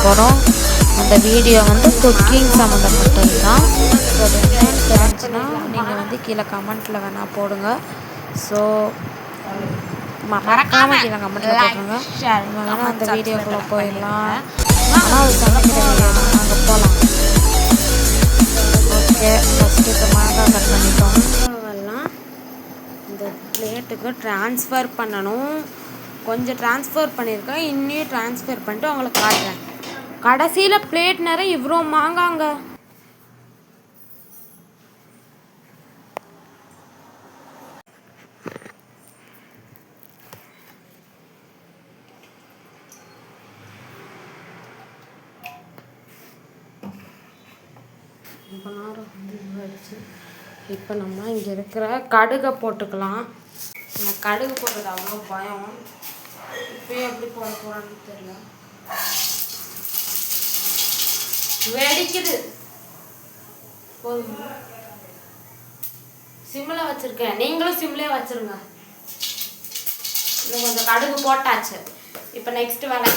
போகிறோம். அந்த வீடியோ வந்து குக்கிங் சம்மந்தப்பட்டது தான். ஸோ அது என்னன்னு தெரிஞ்சுன்னா நீங்கள் வந்து கீழே கமெண்ட்டில் வேணால் போடுங்க. ஸோ மறக்காமல் கீழே கமெண்ட்டில் போட்டுருங்க. நம்ம வேணால் அந்த வீடியோக்குள்ளே போயிடலாம். ஆனால் அது சமைக்கிற வீடியோ தான். நாங்கள் போகலாம். ஓகே, ஃபஸ்ட்டு இப்போ மாங்காய் கட் பண்ணிட்டோம். மாங்காவெல்லாம் இந்த பிளேட்டுக்கு ட்ரான்ஸ்ஃபர் பண்ணணும். கொஞ்சம் ட்ரான்ஸ்ஃபர் பண்ணியிருக்கேன், இன்னும் ட்ரான்ஸ்ஃபர் பண்ணிட்டு உங்களுக்கு காட்டுறேன். கடைசியில் பிளேட் நிறைய இவ்வளோ மாங்காங்க. இப்போ நம்ம இங்கே இருக்கிற கடுகை போட்டுக்கலாம். எனக்கு கடுகு போடுறது அவ்வளோ பயம். இப்போ எப்படி போட போகிறான்னு தெரியல. வெடிக்குது. போதும், சிம்மில் வச்சுருக்கேன், நீங்களும் சிம்லேயே வச்சுருங்க. இது கொஞ்சம் கடுகு போட்டாச்சு. இப்போ நெக்ஸ்ட் வேலை.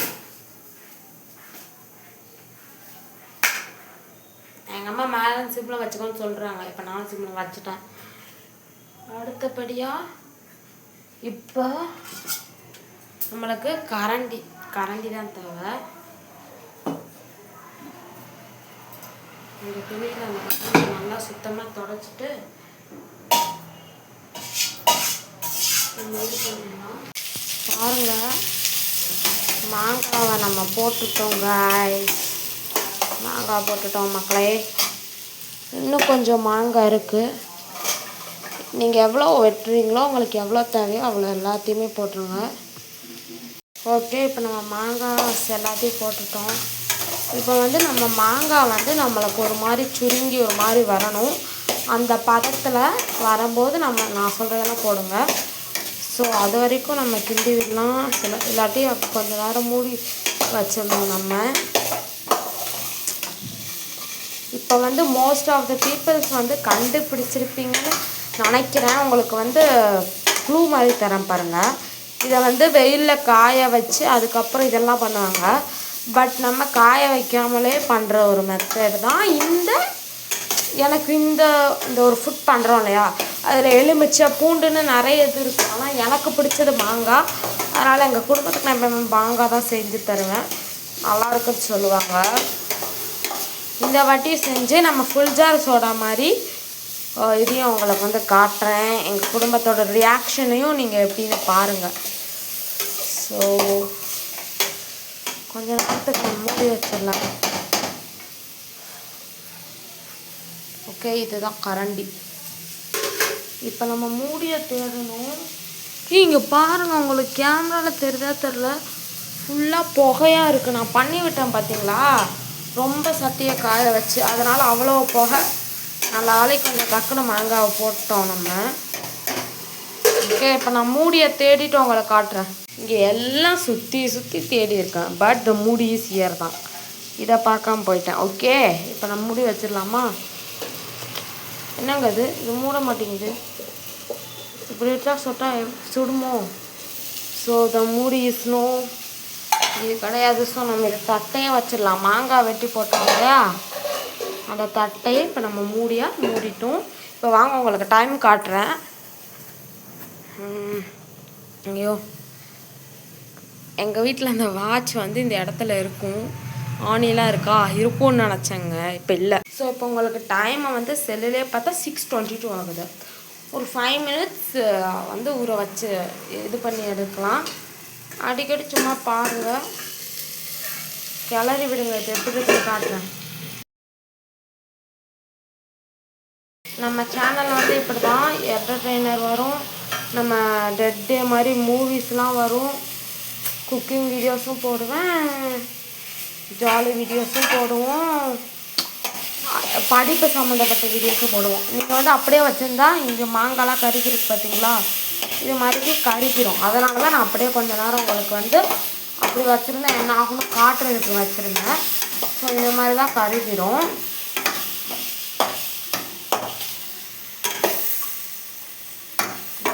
எங்கள் அம்மா மேலே சிம்மில் வச்சுக்கோன்னு சொல்கிறாங்க. இப்போ நானும் சிம்மில் வச்சுட்டேன். அடுத்தபடியாக இப்போ நம்மளுக்கு கரண்டி தான் தேவை. இந்த துணியில் அந்த கரண்டி நல்லா சுத்தமாக தொடச்சிட்டு பாருங்க, மாங்காவை நம்ம போட்டுட்டோம் காய்ஸ். மாங்காய் போட்டுட்டோம் மக்களே. இன்னும் கொஞ்சம் மாங்காய் இருக்குது. நீங்கள் எவ்வளோ வெட்டுறீங்களோ உங்களுக்கு எவ்வளோ தேவையோ அவ்வளோ எல்லாத்தையுமே போட்டுருங்க. ஓகே, இப்போ நம்ம மாங்காய் எல்லாத்தையும் போட்டுட்டோம். இப்போ வந்து நம்ம மாங்காய் வந்து நம்மளுக்கு ஒரு மாதிரி சுருங்கி ஒரு மாதிரி வரணும். அந்த பதத்தில் வரும்போது நான் சொல்கிறதெல்லாம் போடுங்க. ஸோ அது வரைக்கும் நம்ம கிண்டி விடலாம். இல்லாட்டி கொஞ்சம் நேரம் மூடி வச்சிடணும் நம்ம. இப்போ வந்து மோஸ்ட் ஆஃப் த பீப்புள்ஸ் வந்து கண்டுபிடிச்சிருப்பீங்கன்னு நினைக்கிறேன். உங்களுக்கு வந்து க்ளூ மாதிரி தரேன் பாருங்கள். இதை வந்து வெயிலில் காய வச்சு அதுக்கப்புறம் இதெல்லாம் பண்ணுவாங்க. பட் நம்ம காய வைக்காமலே பண்ணுற ஒரு மெத்தட் தான் எனக்கு இந்த ஒரு ஃபுட் பண்ணுறோம் இல்லையா, அதில் எலுமிச்சை பூண்டுன்னு நிறைய இது இருக்குது. ஆனால் எனக்கு பிடிச்சது மாங்காய். அதனால் எங்கள் குடும்பத்துக்கு நான் மாங்காய் தான் செஞ்சு தருவேன். நல்லா இருக்குன்னு சொல்லுவாங்க. இந்த வாட்டி செஞ்சு நம்ம ஃபுல் ஜார் சோடா மாதிரி இதையும் உங்களுக்கு வந்து காட்டுறேன். எங்கள் குடும்பத்தோட ரியாக்ஷனையும் நீங்கள் எப்படின்னு பாருங்கள். ஸோ கொஞ்ச நேரத்துக்கு நம்ம மூடி வச்சிடலாம். ஓகே, இதுதான் கரண்டி. இப்போ நம்ம மூடியை தேடணும். இங்கே பாருங்கள், உங்களுக்கு கேமராவில் தெரியுதா தெரில, ஃபுல்லாக புகையாக இருக்குது. நான் பண்ணி விட்டேன் பார்த்தீங்களா, ரொம்ப சட்டியை காய வச்சு. அதனால் அவ்வளோ புகை. நாளைக்கு கொஞ்சம் டக்குன்னு மாங்காவை போட்டோம் நம்ம. ஓகே, இப்போ நான் மூடியை தேடிட்டு உங்களை காட்டுறேன். இங்கே எல்லாம் சுற்றி தேடி இருக்கேன். பட் மூடி ஈஸியர் தான். இதை பார்க்காம போயிட்டேன். ஓகே, இப்போ நம்ம மூடி வச்சிடலாமா? என்னங்க இது மூட மாட்டேங்குது. இப்படி வச்சா சுடுமோ? ஸோ த மூடி இஸ்னோ இது கிடையாது. ஸோ நம்ம இதை தட்டையே வச்சிடலாம். மாங்காய் வெட்டி போட்டோம் இல்லையா, அந்த தட்டையை இப்போ நம்ம மூடிட்டோம். இப்போ வாங்க உங்களுக்கு டைம் காட்டுறேன். ஐயோ, எங்கள் வீட்டில் அந்த வாட்ச் வந்து இந்த இடத்துல இருக்கும். ஆனிலாம் இருக்கும்னு நினச்சேங்க. இப்போ இல்லை. ஸோ இப்போ உங்களுக்கு டைமை வந்து செல்லுலேயே பார்த்தா 6:22 ஆகுது. ஒரு 5 minutes வந்து ஊற வச்சு இது பண்ணி எடுக்கலாம். அடிக்கடி சும்மா பாருங்கள், கிளறி விடுங்க. இது எப்படி இருக்குன்னு காட்டுறேன். நம்ம சேனல் வந்து இப்படி தான் என்டர்டெய்னர் வரும். நம்ம டெட் டே மாதிரி மூவிஸ்லாம் வரும். குக்கிங் வீடியோஸும் போடுவேன், ஜாலி வீடியோஸும் போடுவோம், படிப்பு சம்மந்தப்பட்ட வீடியோஸும் போடுவோம். நீங்கள் வந்து அப்படியே வச்சுருந்தா இங்கே மாங்காய்லாம் கறிக்கிருக்கு பார்த்தீங்களா, இது மாதிரி கறிக்கிறோம். அதனால தான் நான் அப்படியே கொஞ்சம் நேரம் உங்களுக்கு வந்து அப்படி வச்சுருந்தேன். என்ன ஆகணும் காட்டுறதுக்கு வச்சுருந்தேன். ஸோ இந்த மாதிரி தான் கறிக்கிறோம்.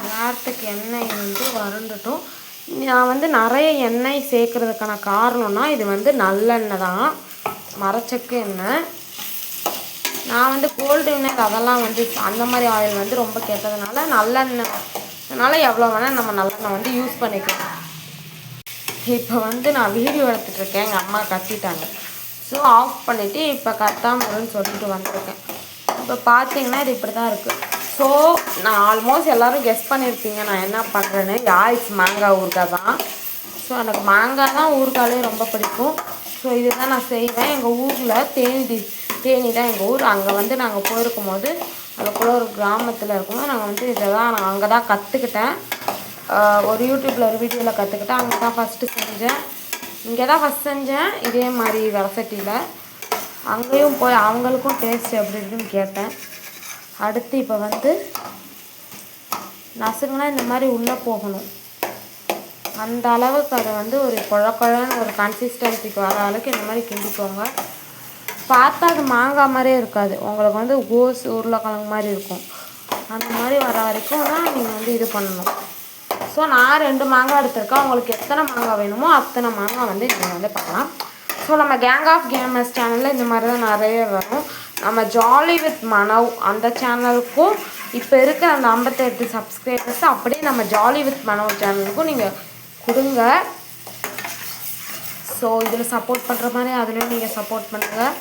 நேரத்துக்கு எண்ணெய் வந்து வறண்டுட்டும். நான் வந்து நிறைய எண்ணெய் சேர்க்குறதுக்கான காரணம்னா இது வந்து நல்லெண்ணெய் தான், மரச்செக்கு எண்ணெய். நான் வந்து கோல்டு வினர் அதெல்லாம் வந்து அந்த மாதிரி ஆயில் வந்து ரொம்ப கெட்டதுனால நல்லெண்ணெய்னால எவ்வளோ வேணால் நம்ம நல்லெண்ணெய் வந்து யூஸ் பண்ணிக்கலாம். இப்போ வந்து நான் வீடியோ எடுத்துகிட்ருக்கேன், எங்கள் அம்மா கத்திட்டாங்க. ஸோ ஆஃப் பண்ணிவிட்டு இப்போ கத்தாமருன்னு சொல்லிட்டு வந்திருக்கேன். இப்போ பார்த்தீங்கன்னா இது இப்படி தான் இருக்குது. ஸோ நான் ஆல்மோஸ்ட் எல்லோரும் கெஸ் பண்ணியிருப்பீங்க நான் என்ன பண்ணுறேன்னு. யாய்ஸ் மாங்காய் ஊறுகாய் தான். ஸோ எனக்கு மாங்காய் தான் ஊறுகாலே ரொம்ப பிடிக்கும். ஸோ இதுதான் நான் செய்வேன். எங்கள் ஊரில் தேனி தான் எங்கள் ஊர். அங்கே வந்து நாங்கள் போயிருக்கும் போது அதுக்குள்ளே ஒரு கிராமத்தில் இருக்கும்போது நாங்கள் வந்து இதை தான் நான் அங்கே தான் கற்றுக்கிட்டேன். ஒரு யூடியூப்பில் ஒரு வீடியோவில் கற்றுக்கிட்டேன். அங்கே தான் ஃபஸ்ட்டு செஞ்சேன். இங்கே தான் ஃபஸ்ட் செஞ்சேன் இதே மாதிரி வடசட்டியில். அங்கேயும் போய் அவங்களுக்கும் டேஸ்ட் எப்படி இருக்குன்னு கேட்டேன். அடுத்து இப்போ வந்து நசுங்கன்னா இந்த மாதிரி உள்ளே போகணும். அந்த அளவுக்கு அதை வந்து ஒரு குழன்னு ஒரு கன்சிஸ்டன்சிக்கு வர அளவுக்கு இந்த மாதிரி கிண்டிக்கோங்க. பார்த்தா அது மாங்காய் மாதிரியே இருக்காது, உங்களுக்கு வந்து கோஸ் உருளைக்கிழங்கு மாதிரி இருக்கும். அந்த மாதிரி வர வரைக்கும் தான் நீங்கள் வந்து இது பண்ணணும். ஸோ நான் 2 மாங்காய் எடுத்திருக்கேன். உங்களுக்கு எத்தனை மாங்காய் வேணுமோ அத்தனை மாங்காய் வந்து நீங்கள் வந்து பண்ணலாம். ஸோ நம்ம கேங் ஆஃப் கேமர்ஸ் சேனலில் இந்த மாதிரி தான் நிறைய வரும். நம்ம ஜாலி வித் மனவ் அந்த சேனலுக்கும் இப்போ இருக்கிற அந்த 58 சப்ஸ்கிரைபர்ஸ் அப்படியே நம்ம ஜாலி வித் மனவ் சேனலுக்கும் நீங்கள் கொடுங்க. ஸோ இதில் சப்போர்ட் பண்ணுற மாதிரி அதுலேயும் நீங்கள் சப்போர்ட் பண்ணுங்கள்.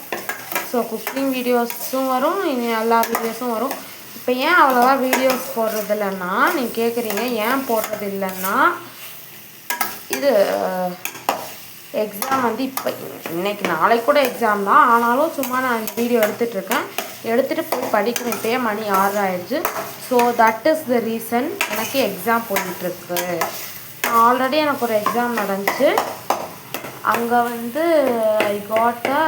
ஸோ குக்கிங் வீடியோஸும் வரும், இனி எல்லா வீடியோஸும் வரும். இப்போ ஏன் அவ்வளோவா வீடியோஸ் போடுறது இல்லைன்னா நீங்கள் கேட்குறீங்க, ஏன் போடுறது இல்லைன்னா இது எக்ஸாம் வந்து இப்போ இன்றைக்கி நாளைக்கு கூட எக்ஸாம் தான். ஆனாலும் சும்மா நான் வீடியோ எடுத்துகிட்ருக்கேன். எடுத்துகிட்டு போய் படிக்கணும். இப்போயே மணி 6 ஆயிடுச்சு. So that is the reason எனக்கு எக்ஸாம் போயிட்டுருக்கு. ஆல்ரெடி எனக்கு ஒரு எக்ஸாம் நடந்துச்சு. அங்கே வந்து I got a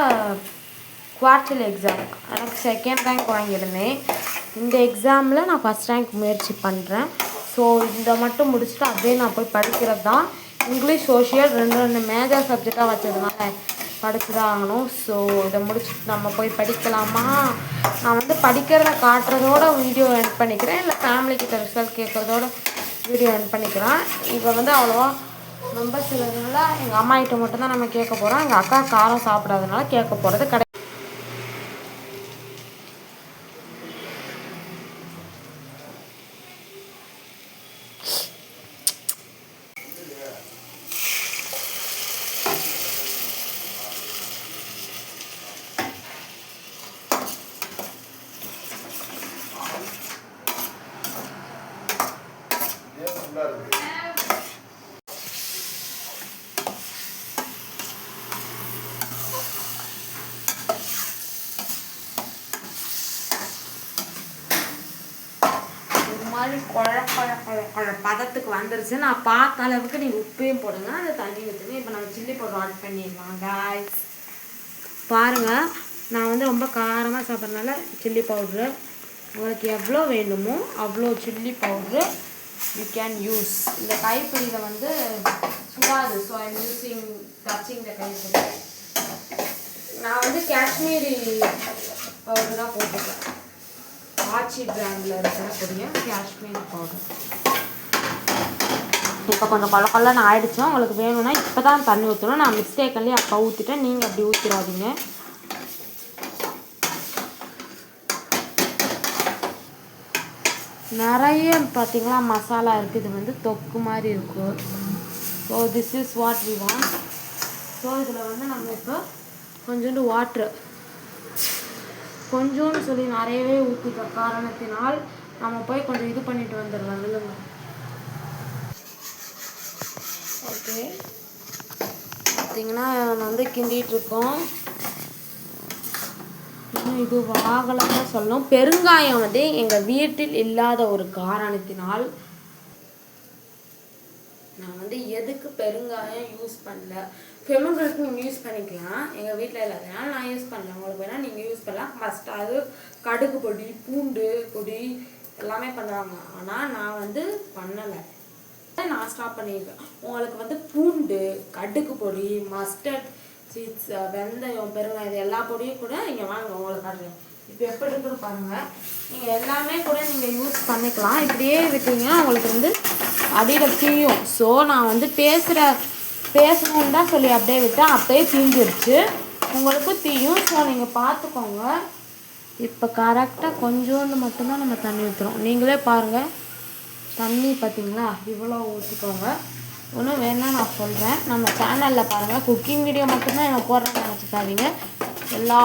quarterly exam. எனக்கு 2nd ரேங்க் வாங்கியிருந்தேன். இந்த எக்ஸாமில் நான் ஃபஸ்ட் ரேங்க் முயற்சி பண்ணுறேன். ஸோ இதை மட்டும் முடிச்சுட்டு அப்படியே நான் போய் படிக்கிறது தான். இங்கிலீஷ் சோஷியல் 2 மேஜர் சப்ஜெக்டாக வச்சதுனால படித்து தான் ஆகணும். ஸோ இதை முடிச்சுட்டு நம்ம போய் படிக்கலாமா? நான் வந்து படிக்கிறத காட்டுறதோட வீடியோ எண்ட் பண்ணிக்கிறேன், இல்லை ஃபேமிலிக்கிட்ட ரிசல்ட் கேட்குறதோட வீடியோ எண்ட் பண்ணிக்கிறேன். இப்போ வந்து அவ்வளோவா மெம்பர்ஸ் இல்லைனால எங்கள் அம்மா கிட்ட மட்டும்தான் நம்ம கேட்க போகிறோம். எங்கள் அக்கா காரம் சாப்பிடாதனால கேட்க போகிறது கிடையாது. மாதிரி குழ பதத்துக்கு வந்துருச்சு. நான் பார்த்த அளவுக்கு நீங்கள் உப்பையும் போடுங்க, அதை தண்ணி ஊற்றுங்க. இப்போ நம்ம சில்லி பவுடர் ஆட் பண்ணிடலாம் காய்ஸ். பாருங்கள், நான் வந்து ரொம்ப காரமாக சாப்பிட்றதுனால சில்லி பவுட்ரு உங்களுக்கு எவ்வளோ வேணுமோ அவ்வளோ chilli powder you can use. இந்த கைப்பிடியில் வந்து சுடாது. So I'm using touching the கைப்பிடி. நான் வந்து காஷ்மீரி பவுடர் தான் போட்டுக்கிறேன். ஆச்சி பிராண்டில் இருக்கக்கூடிய காஷ்மீரி பவுடர். இப்போ கொஞ்சம் கொல்லன்னு ஆயிடுச்சு. உங்களுக்கு வேணும்னா இப்போ தான் தண்ணி ஊற்றணும். நான் மிஸ்டேக்கல்லி அப்போ ஊற்றிட்டேன், நீங்கள் அப்படி ஊற்றிடாதீங்க. நிறைய பார்த்திங்களா மசாலா இருக்குது. இது வந்து தொக்கு மாதிரி இருக்கும். So this is what we want. So இதில் வந்து நம்ம இப்போ கொஞ்சோண்டு வாட்ரு கொஞ்சோன்னு சொல்லி நிறையவே ஊற்றிக்க காரணத்தினால் நம்ம போய் கொஞ்சம் இது பண்ணிட்டு வந்துடலாம். இல்லைங்க, ஓகே. பார்த்திங்கன்னா வந்து கிண்டிகிட்ருக்கோம். இன்னும் இது வாகலன்னு சொல்லணும். பெருங்காயம் வந்து எங்கள் வீட்டில் இல்லாத ஒரு காரணத்தினால் நான் வந்து எதுக்கு பெருங்காயம் யூஸ் பண்ணல. ஃபெமிகலுக்கு நீங்கள் யூஸ் பண்ணிக்கலாம், எங்கள் வீட்டில் இல்லாதனால நான் யூஸ் பண்ணல. உங்களுக்கு வேணால் நீங்கள் யூஸ் பண்ணலாம். ஃபஸ்ட்டு அது கடுகு பொடி, பூண்டு பொடி எல்லாமே பண்ணுவாங்க. ஆனால் நான் வந்து பண்ணலை, நான் ஸ்டாப் பண்ணியிருக்கேன். உங்களுக்கு வந்து பூண்டு, கடுகு பொடி, மஸ்டர்ட் சீட்ஸ், வெந்தயம், பெருங்காயம் இது எல்லா பொடியும் கூட நீங்கள் வாங்க, உங்களுக்கு காட்டுறேன். இப்போ எப்படி இருக்குன்னு பாருங்கள். நீங்கள் எல்லாமே கூட நீங்கள் யூஸ் பண்ணிக்கலாம். இப்படியே விட்டீங்கன்னா உங்களுக்கு வந்து அடியில் தீயும். ஸோ நான் வந்து பேசணுன்னு தான் சொல்லி அப்படியே விட்டேன், அப்படியே தீந்துருச்சு. உங்களுக்கும் தீயும். ஸோ நீங்கள் பார்த்துக்கோங்க. இப்போ கரெக்டாக கொஞ்சோண்டு மட்டும்தான் நம்ம தண்ணி ஊற்றுறோம். நீங்களே பாருங்கள், தண்ணி பார்த்தீங்களா இவ்வளோ ஊற்றிக்கோங்க. ஒன்றும் வேணா நான் சொல்கிறேன், நம்ம சேனலில் பாருங்கள், குக்கிங் வீடியோ மட்டும்தான் நான் போடுறேன்னு நினச்சிக்காதீங்க. எல்லா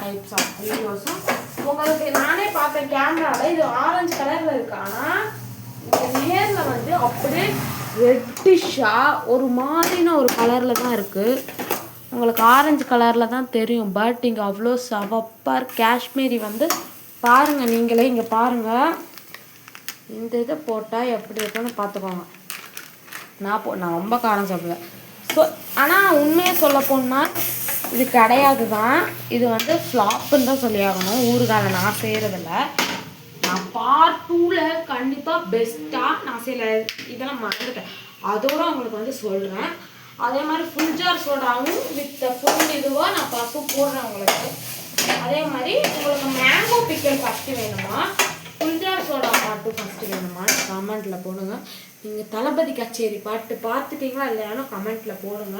டைப்ஸ் ஆஃப் வீடியோஸும் உங்களுக்கு நானே பார்த்தேன் கேமராவில். இது ஆரஞ்சு கலரில் இருக்குது, ஆனால் இந்த நேரில் வந்து அப்படியே ரெட்டிஷாக ஒரு மாதிரின ஒரு கலரில் தான் இருக்குது. உங்களுக்கு ஆரஞ்சு கலரில் தான் தெரியும், பட் இங்கே அவ்வளோ சவப்பார் காஷ்மீரி வந்து பாருங்கள். நீங்களே இங்கே பாருங்கள், இந்த இதை போட்டால் எப்படி இருக்குன்னு பார்த்துக்கோங்க. நான் ரொம்ப காரம் சாப்பிடுவேன். ஸோ ஆனால் உண்மையை சொல்ல போனால் இது கிடையாது தான், இது வந்து ஃப்ளாப்புன்னு தான் சொல்லி ஆகணும். ஊறுகாய் நான் செய்கிறதில்ல. நான் பார்ட் 2ல் கண்டிப்பாக பெஸ்ட்டாக நான் சில இதெல்லாம் மறந்துட்டேன், அதோடு உங்களுக்கு வந்து சொல்கிறேன். அதே மாதிரி ஃபுல் ஜார் சோடாவும் வித் ஃபுல் இதுவாக நான் பசும் போடுறேன் உங்களுக்கு. அதே மாதிரி உங்களுக்கு மேங்கோ பிக்கல் ஃபஸ்ட்டு வேணுமா, ஃபுல் ஜார் சோடா பாட்டு ஃபஸ்ட்டு வேணுமான்னு கமெண்ட்டில் போடுங்க. நீங்கள் தளபதி கச்சேரி பாட்டு பார்த்துட்டீங்களா இல்லையானோ கமெண்ட்டில் போடுங்க,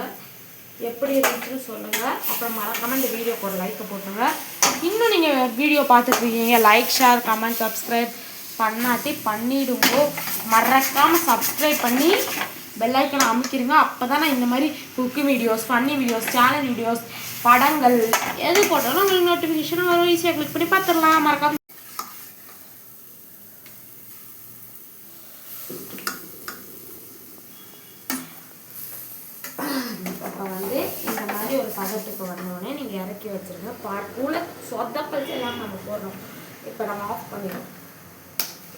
எப்படி இருந்துச்சுன்னு சொல்லுங்கள். அப்புறம் மறக்காமல் இந்த வீடியோக்கு ஒரு லைக்கை போட்டுங்க. இன்னும் நீங்கள் வீடியோ பார்த்துட்ருக்கீங்க, லைக் ஷேர் கமெண்ட் சப்ஸ்கிரைப் பண்ணாட்டி பண்ணிவிடுங்க. மறக்காமல் சப்ஸ்கிரைப் பண்ணி பெல்லைக்கனை அமைக்கிடுங்க. அப்போ தான் நான் இந்த மாதிரி cooking videos, funny videos, channel videos, படங்கள் எது போட்டாலும் உங்களுக்கு நோட்டிஃபிகேஷன் வரும். ஈஸியாக கிளிக் பண்ணி பார்த்துடலாம். மறக்காம வந்து இந்த மாதிரி ஒரு பதத்துக்கு வந்தோடனே நீங்கள் இறக்கி வச்சுருங்க. பார்ட் 2ல் சொதப்பல் எல்லாம் நம்ம போடுறோம். இப்போ நம்ம ஆஃப் பண்ணிடுறோம்.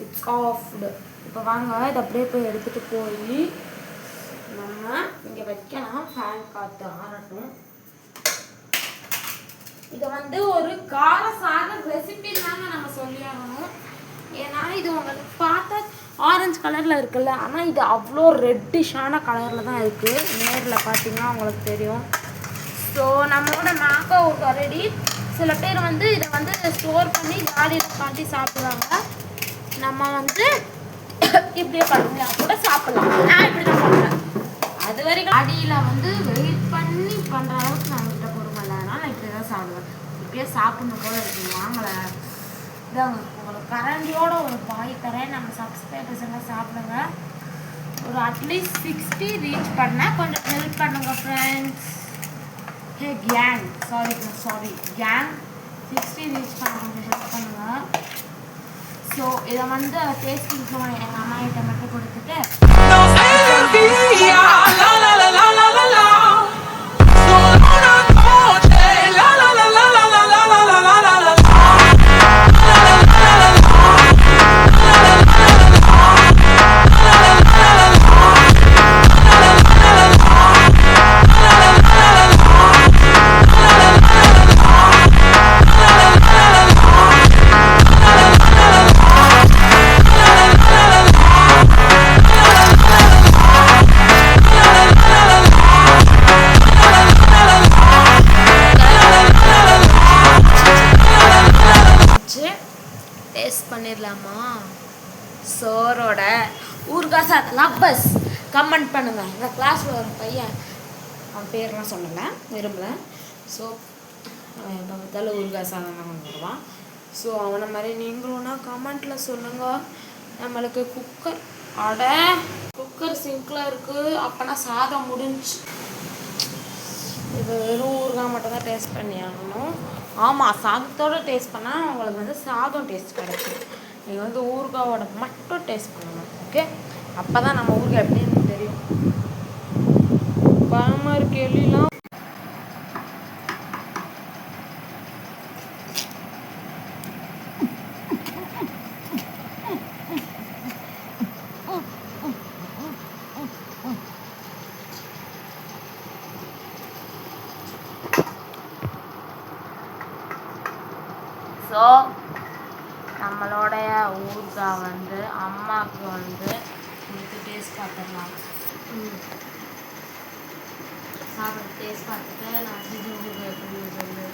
இட்ஸ் ஆஃப்டு. இப்போ வாங்க இதை அப்படியே போய் எடுத்துகிட்டு போய் நம்ம இங்கே வைக்கலாம். ஃபேன் காற்று ஆறட்டும். இதை வந்து ஒரு கார சாத ரெசிபி தாங்க நம்ம சொல்லி ஆகணும். ஏன்னா இது உங்களுக்கு பார்த்தா ஆரஞ்சு கலரில் இருக்குல்ல, ஆனால் இது அவ்வளோ ரெட்டிஷான கலரில் தான் இருக்குது. நேரில் பார்த்தீங்கன்னா உங்களுக்கு தெரியும். ஸோ நம்மளோட மேங்கோ ரெடி. சில பேர் வந்து இதை வந்து ஸ்டோர் பண்ணி காலியில் காட்டி சாப்பிடுவாங்க. நம்ம வந்து இப்படியே பண்ணுங்க கூட சாப்பிடலாம். நான் இப்படி தான் பண்ணுறேன். அது வரைக்கும் அடியில் வந்து வெயிட் பண்ணி பண்ணுற அளவுக்கு நான் கிட்ட பொறுமை இல்லை, அதனால் நான் இப்படி தான் சாப்பிடுவேன். இப்படியே சாப்பிடணும் போல இருக்குது. வாங்கலை இதாங்க உங்களுக்கு கரண்டியோட ஒரு பாய் தரேன். நம்ம சப்ஸ்கிரைபர்ஸ் எல்லாம் சாப்பிடுங்க. ஒரு அட்லீஸ்ட் 60 ரீச் பண்ணால் கொஞ்சம் ஹெல்ப் பண்ணுங்க ஃப்ரெண்ட்ஸ். ஹே கேங், சாரி கேங், 60 ரீச் பண்ண கொஞ்சம் ஹெல்ப் பண்ணுங்க. ஸோ இதை வந்து டேஸ்டிங்க்கு எங்கள் அம்மா கிட்ட மட்டும் கொடுத்துட்டு பண்ணிடலாமா. சோரோட ஊறுகாய் சாதம் லவ்வர்ஸ் கமெண்ட் பண்ணுங்கள். இந்த கிளாஸில் ஒரு பையன், அவன் பேர்லாம் சொல்லலை, விரும்பலை. ஸோ எப்போ பார்த்தாலும் ஊறுகாய் சாதம் தான் கொண்டு வருவான். ஸோ அவனை மாதிரி நீங்களும்னா கமெண்ட்டில் சொல்லுங்கள். நம்மளுக்கு குக்கர் சிங்கில் இருக்குது. அப்போனா சாதம் முடிஞ்சு. இப்போ வெறும் ஊறுகாய் மட்டும் தான் டேஸ்ட் பண்ணி ஆகணும். ஆமாம், சாதத்தோடு டேஸ்ட் பண்ணால் உங்களுக்கு வந்து சாதம் டேஸ்ட் கிடைக்கும். நீங்கள் வந்து ஊறுகாயோட மட்டும் டேஸ்ட் பண்ணணும். ஓகே, அப்போ தான் நம்ம ஊறுகாய் எப்படின்னு தெரியும். பயமாக இருக்கு எல்லாம். ஸோ நம்மளோடைய ஊறுகாய் வந்து அம்மாவுக்கு வந்து கொடுத்து டேஸ்ட் பார்த்துடலாம். சாப்பிட டேஸ்ட் பார்த்துட்டு நான் செஞ்ச ஊறுகாய் எப்படி சொல்லு.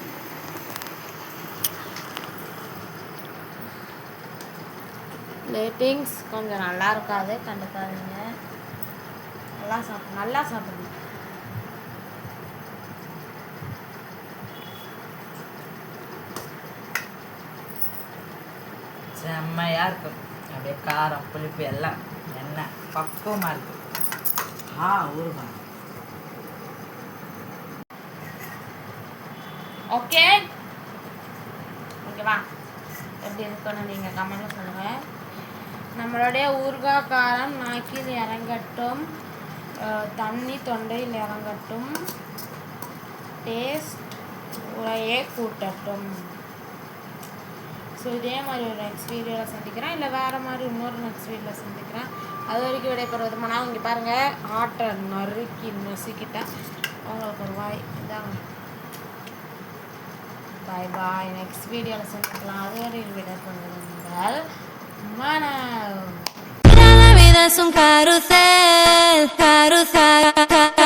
பிளேட்டிங்ஸ் கொஞ்சம் நல்லா இருக்காது, கண்டுக்காதீங்க. நல்லா சாப்பிடுங்க. செம்மையாக இருக்கும். அப்படியே காரம் புளிப்பு எல்லாம் எண்ணெய் பக்குவமாக இருக்கு. ஊறுகாய் ஓகே ஓகேவா? எப்படி இருக்குன்னு நீங்கள் கமெண்ட்டில் சொல்லுங்கள். நம்மளுடைய ஊறுகாய் காரம் நாக்கில் இறங்கட்டும், தண்ணி தொண்டையில் இறங்கட்டும், டேஸ்ட் உரையே கூட்டட்டும். ஸோ இதே மாதிரி ஒரு நெக்ஸ்ட் வீடியோவில் சந்திக்கிறேன், இல்லை வேறு மாதிரி இன்னொரு நெக்ஸ்ட் வீடியோவில் சந்திக்கிறேன். அது வரைக்கும் விடைபெறுவதுமா நான் இங்கே பாருங்கள் ஆட்டை நசுக்கிட்டேன். உங்களுக்கு ஒரு வாய் இதாங்க. பாய் பாய். நெக்ஸ்ட் வீடியோவில் சந்திக்கலாம். அது வரைக்கும் விடைபெறுவதுங்கள். Mana vida es un carrusel, carrusel.